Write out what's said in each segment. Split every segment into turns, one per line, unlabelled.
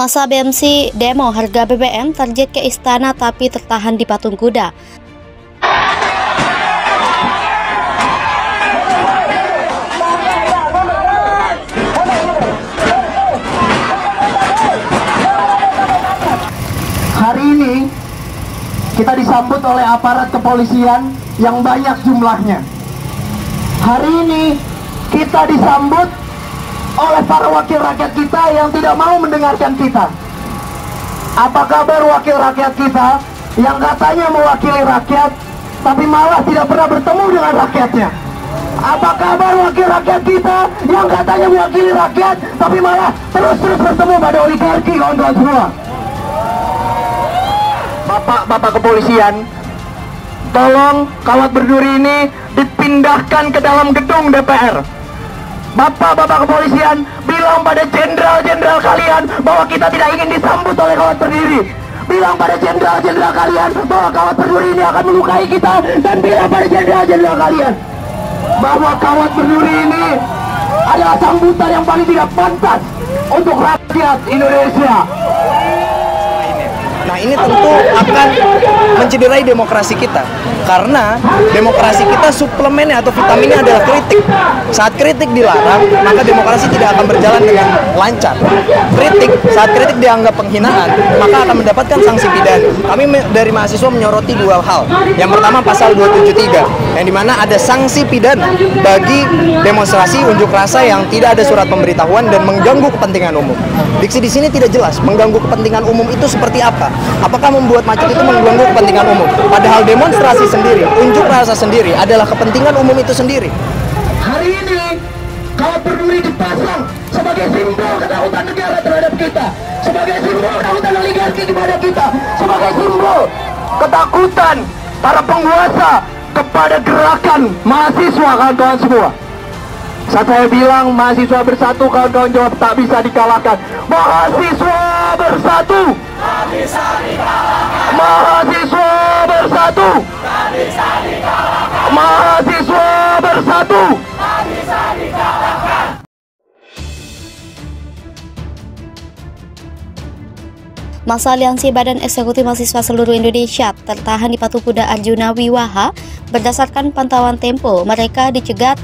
Masa BMC demo harga BBM target ke istana tapi tertahan di patung kuda.
Hari ini kita disambut oleh aparat kepolisian yang banyak jumlahnya. Hari ini kita disambut oleh para wakil rakyat kita yang tidak mau mendengarkan kita. Apa kabar wakil rakyat kita yang katanya mewakili rakyat tapi malah tidak pernah bertemu dengan rakyatnya? Apa kabar wakil rakyat kita yang katanya mewakili rakyat tapi malah terus-terus bertemu pada oligarki, kawan-kawan semua? Bapak kepolisian, tolong kawat berduri ini dipindahkan ke dalam gedung DPR. Bapak kepolisian, bilang pada jenderal-jenderal kalian bahwa kita tidak ingin disambut oleh kawat berduri. Bilang pada jenderal-jenderal kalian bahwa kawat berduri ini akan melukai kita. Dan bilang pada jenderal-jenderal kalian bahwa kawat berduri ini adalah sambutan yang paling tidak pantas untuk rakyat Indonesia.
Nah, ini tentu akan mencederai demokrasi kita, karena demokrasi kita suplemennya atau vitaminnya adalah kritik. Saat kritik dilarang, maka demokrasi tidak akan berjalan dengan lancar. Saat kritik dianggap penghinaan, maka akan mendapatkan sanksi pidana. Kami dari mahasiswa menyoroti dua hal. Yang pertama pasal 273, yang dimana ada sanksi pidana bagi demonstrasi unjuk rasa yang tidak ada surat pemberitahuan dan mengganggu kepentingan umum. Diksi di sini tidak jelas mengganggu kepentingan umum itu seperti apa. Apakah membuat macet itu mengganggu kepentingan umum? Padahal demonstrasi sendiri, unjuk rasa sendiri adalah kepentingan umum itu sendiri.
Hari ini kawat berduri dipasang sebagai simbol ketakutan negara terhadap kita, sebagai simbol ketakutan oligarki kepada kita, sebagai simbol ketakutan para penguasa kepada gerakan mahasiswa, kawan-kawan semua. Saat saya bilang mahasiswa bersatu, kawan-kawan jawab tak bisa dikalahkan. Mahasiswa bersatu, tak bisa dikalahkan. Mahasiswa bersatu, tak bisa dikalahkan. Mahasiswa bersatu, tak bisa dikalahkan.
Masa Aliansi Badan Eksekutif Mahasiswa Seluruh Indonesia tertahan di patung kuda Arjuna Wiwaha. Berdasarkan pantauan Tempo, mereka dicegat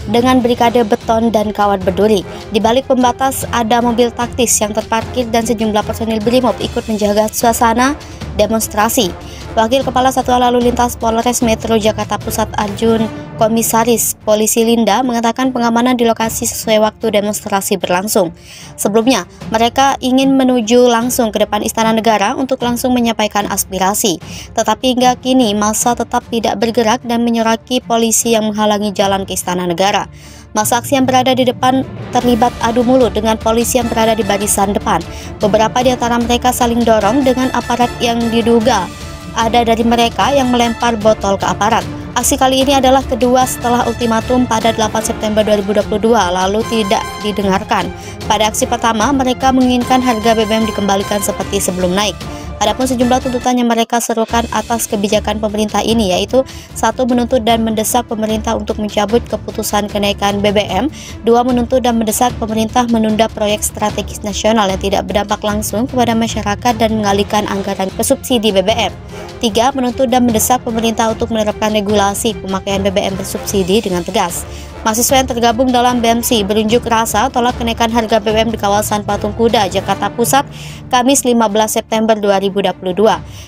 dengan brigade beton dan kawat berduri. Di balik pembatas ada mobil taktis yang terparkir dan sejumlah personil BRIMOB ikut menjaga suasana demonstrasi. Wakil Kepala Satuan Lalu Lintas Polres Metro Jakarta Pusat Arjun Komisaris Polisi Linda mengatakan pengamanan di lokasi sesuai waktu demonstrasi berlangsung. Sebelumnya, mereka ingin menuju langsung ke depan Istana Negara untuk langsung menyampaikan aspirasi. Tetapi hingga kini massa tetap tidak bergerak dan menyoraki polisi yang menghalangi jalan ke Istana Negara. Massa aksi yang berada di depan terlibat adu mulut dengan polisi yang berada di barisan depan. Beberapa di antara mereka saling dorong dengan aparat yang diduga ada dari mereka yang melempar botol ke aparat. Aksi kali ini adalah kedua setelah ultimatum pada 8 September 2022 lalu tidak didengarkan. Pada aksi pertama, mereka menginginkan harga BBM dikembalikan seperti sebelum naik. Adapun sejumlah tuntutan yang mereka serukan atas kebijakan pemerintah ini yaitu 1. Menuntut dan mendesak pemerintah untuk mencabut keputusan kenaikan BBM. 2. Menuntut dan mendesak pemerintah menunda proyek strategis nasional yang tidak berdampak langsung kepada masyarakat dan mengalihkan anggaran ke subsidi BBM. 3. Menuntut dan mendesak pemerintah untuk menerapkan regulasi pemakaian BBM bersubsidi dengan tegas. Mahasiswa yang tergabung dalam BMC berunjuk rasa tolak kenaikan harga BBM di kawasan Patung Kuda, Jakarta Pusat, Kamis 15 September 2022.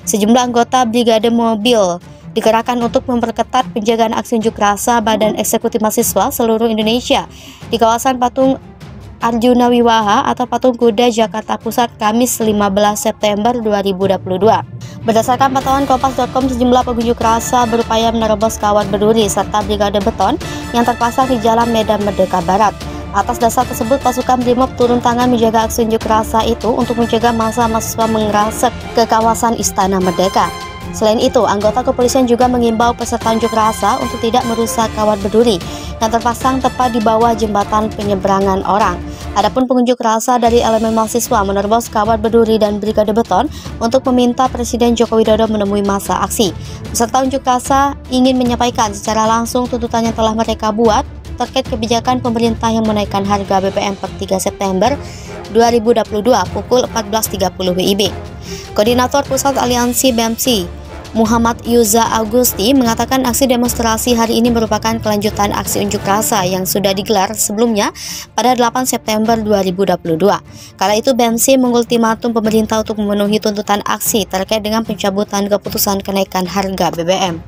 Sejumlah anggota Brigade Mobil dikerahkan untuk memperketat penjagaan aksi unjuk rasa Badan Eksekutif Mahasiswa Seluruh Indonesia di kawasan Patung Arjuna Wiwaha atau Patung Kuda, Jakarta Pusat, Kamis 15 September 2022. Berdasarkan pantauan Kompas.com, sejumlah pengunjuk rasa berupaya menerobos kawat berduri serta brigade beton yang terpasang di Jalan Medan Merdeka Barat. Atas dasar tersebut, pasukan BRIMOB turun tangan menjaga aksi unjuk rasa itu untuk mencegah massa mahasiswa mengerasek ke kawasan Istana Merdeka. Selain itu, anggota kepolisian juga mengimbau peserta unjuk rasa untuk tidak merusak kawat berduri yang terpasang tepat di bawah jembatan penyeberangan orang. Adapun pengunjuk rasa dari elemen mahasiswa menerobos kawat berduri dan brigade beton untuk meminta Presiden Joko Widodo menemui massa aksi. Peserta unjuk rasa ingin menyampaikan secara langsung tuntutan yang telah mereka buat terkait kebijakan pemerintah yang menaikkan harga BBM per 3 September 2022 pukul 14.30 WIB. Koordinator Pusat Aliansi BEMSI, Muhammad Yuza Agusti, mengatakan aksi demonstrasi hari ini merupakan kelanjutan aksi unjuk rasa yang sudah digelar sebelumnya pada 8 September 2022. Kala itu BEMSI mengultimatum pemerintah untuk memenuhi tuntutan aksi terkait dengan pencabutan keputusan kenaikan harga BBM.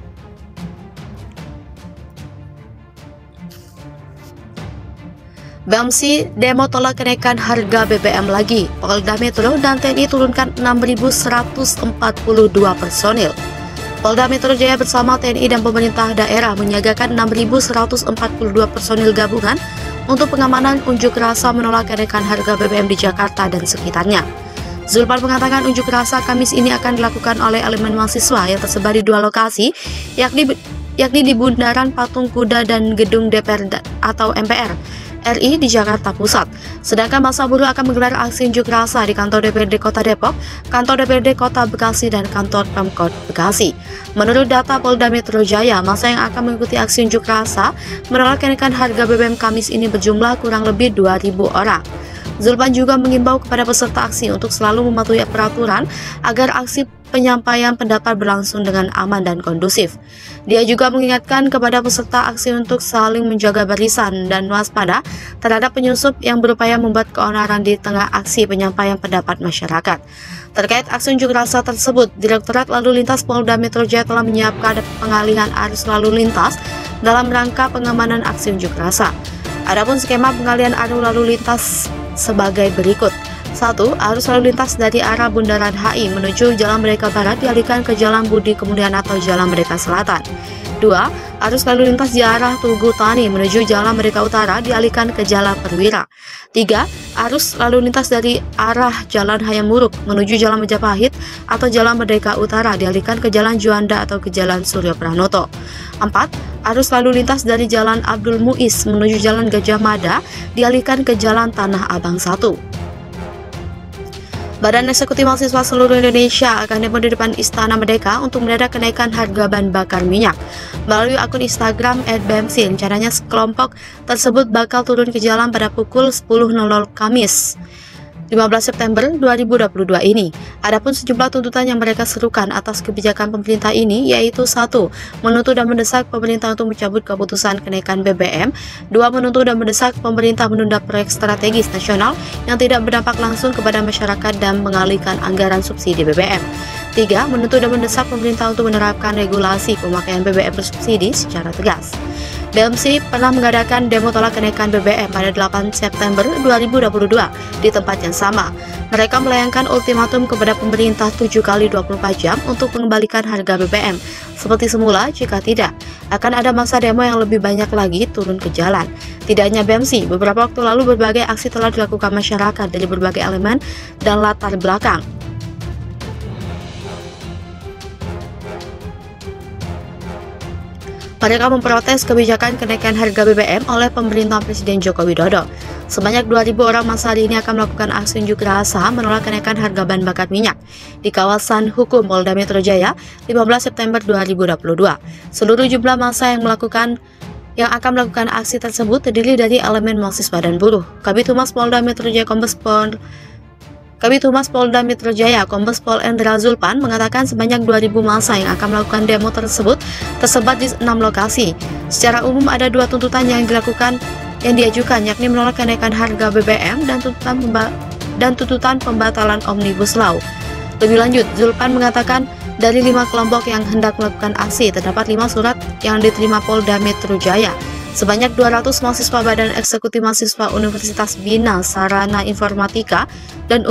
BEMSI demo tolak kenaikan harga BBM lagi. Polda Metro dan TNI turunkan 6.142 personil. Polda Metro Jaya bersama TNI dan pemerintah daerah menyiagakan 6.142 personil gabungan untuk pengamanan unjuk rasa menolak kenaikan harga BBM di Jakarta dan sekitarnya. Zulpan mengatakan unjuk rasa Kamis ini akan dilakukan oleh elemen mahasiswa yang tersebar di 2 lokasi, yakni di Bundaran Patung Kuda dan Gedung DPR atau MPR RI di Jakarta Pusat. Sedangkan massa buruh akan menggelar aksi unjuk rasa di kantor DPRD Kota Depok, kantor DPRD Kota Bekasi, dan kantor Pemkot Bekasi. Menurut data Polda Metro Jaya, massa yang akan mengikuti aksi unjuk rasa menolak kenaikan harga BBM Kamis ini berjumlah kurang lebih 2.000 orang. Zulpan juga mengimbau kepada peserta aksi untuk selalu mematuhi peraturan agar aksi penyampaian pendapat berlangsung dengan aman dan kondusif. Dia juga mengingatkan kepada peserta aksi untuk saling menjaga barisan dan waspada terhadap penyusup yang berupaya membuat keonaran di tengah aksi penyampaian pendapat masyarakat. Terkait aksi unjuk rasa tersebut, Direktorat Lalu Lintas Polda Metro Jaya telah menyiapkan pengalihan arus lalu lintas dalam rangka pengamanan aksi unjuk rasa. Adapun skema pengalihan arus lalu lintas sebagai berikut. 1. Arus lalu lintas dari arah Bundaran HI menuju Jalan Merdeka Barat dialihkan ke Jalan Budi Kemuliaan atau Jalan Merdeka Selatan. 2. Arus lalu lintas di arah Tugu Tani menuju Jalan Merdeka Utara dialihkan ke Jalan Perwira. 3. Arus lalu lintas dari arah Jalan Hayam Wuruk menuju Jalan Majapahit atau Jalan Merdeka Utara dialihkan ke Jalan Juanda atau ke Jalan Suryo Pranoto. 4. Arus lalu lintas dari Jalan Abdul Muiz menuju Jalan Gajah Mada dialihkan ke Jalan Tanah Abang 1. Badan Eksekutif Mahasiswa seluruh Indonesia akan demo di depan Istana Merdeka untuk mendadak kenaikan harga bahan bakar minyak. Melalui akun Instagram @bemsi, rencananya sekelompok tersebut bakal turun ke jalan pada pukul 10.00 Kamis 15 September 2022 ini. Adapun sejumlah tuntutan yang mereka serukan atas kebijakan pemerintah ini yaitu 1. Menuntut dan mendesak pemerintah untuk mencabut keputusan kenaikan BBM. 2. Menuntut dan mendesak pemerintah menunda proyek strategis nasional yang tidak berdampak langsung kepada masyarakat dan mengalihkan anggaran subsidi BBM. 3. Menuntut dan mendesak pemerintah untuk menerapkan regulasi pemakaian BBM bersubsidi secara tegas. BEMSI pernah mengadakan demo tolak kenaikan BBM pada 8 September 2022 di tempat yang sama. Mereka melayangkan ultimatum kepada pemerintah 7 kali 24 jam untuk mengembalikan harga BBM seperti semula. Jika tidak, akan ada masa demo yang lebih banyak lagi turun ke jalan. Tidak hanya BEMSI, beberapa waktu lalu berbagai aksi telah dilakukan masyarakat dari berbagai elemen dan latar belakang. Mereka memprotes kebijakan kenaikan harga BBM oleh pemerintahan Presiden Joko Widodo. Sebanyak 2.000 orang massa hari ini akan melakukan aksi unjuk rasa menolak kenaikan harga bahan bakar minyak di kawasan hukum Polda Metro Jaya 15 September 2022. Seluruh jumlah massa yang akan melakukan aksi tersebut terdiri dari elemen mahasiswa dan buruh. Kabid Humas Polda Metro Jaya Kombes Pol Endra Zulpan mengatakan sebanyak 2.000 massa yang akan melakukan demo tersebut tersebar di 6 lokasi. Secara umum ada 2 tuntutan yang diajukan, yakni menolak kenaikan harga BBM dan tuntutan pembatalan Omnibus Law. Lebih lanjut, Zulpan mengatakan dari 5 kelompok yang hendak melakukan aksi terdapat 5 surat yang diterima Polda Metro Jaya. Sebanyak 200 mahasiswa Badan Eksekutif Mahasiswa Universitas Bina Sarana Informatika dan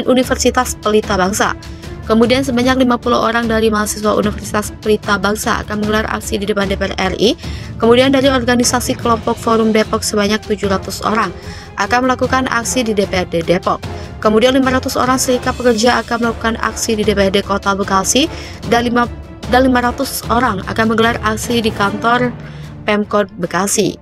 Universitas Pelita Bangsa. Kemudian sebanyak 50 orang dari mahasiswa Universitas Pelita Bangsa akan menggelar aksi di depan DPR RI. Kemudian dari organisasi kelompok Forum Depok sebanyak 700 orang akan melakukan aksi di DPRD Depok. Kemudian 500 orang serikat pekerja akan melakukan aksi di DPRD Kota Bekasi dan 500 orang akan menggelar aksi di kantor Pemkot Bekasi.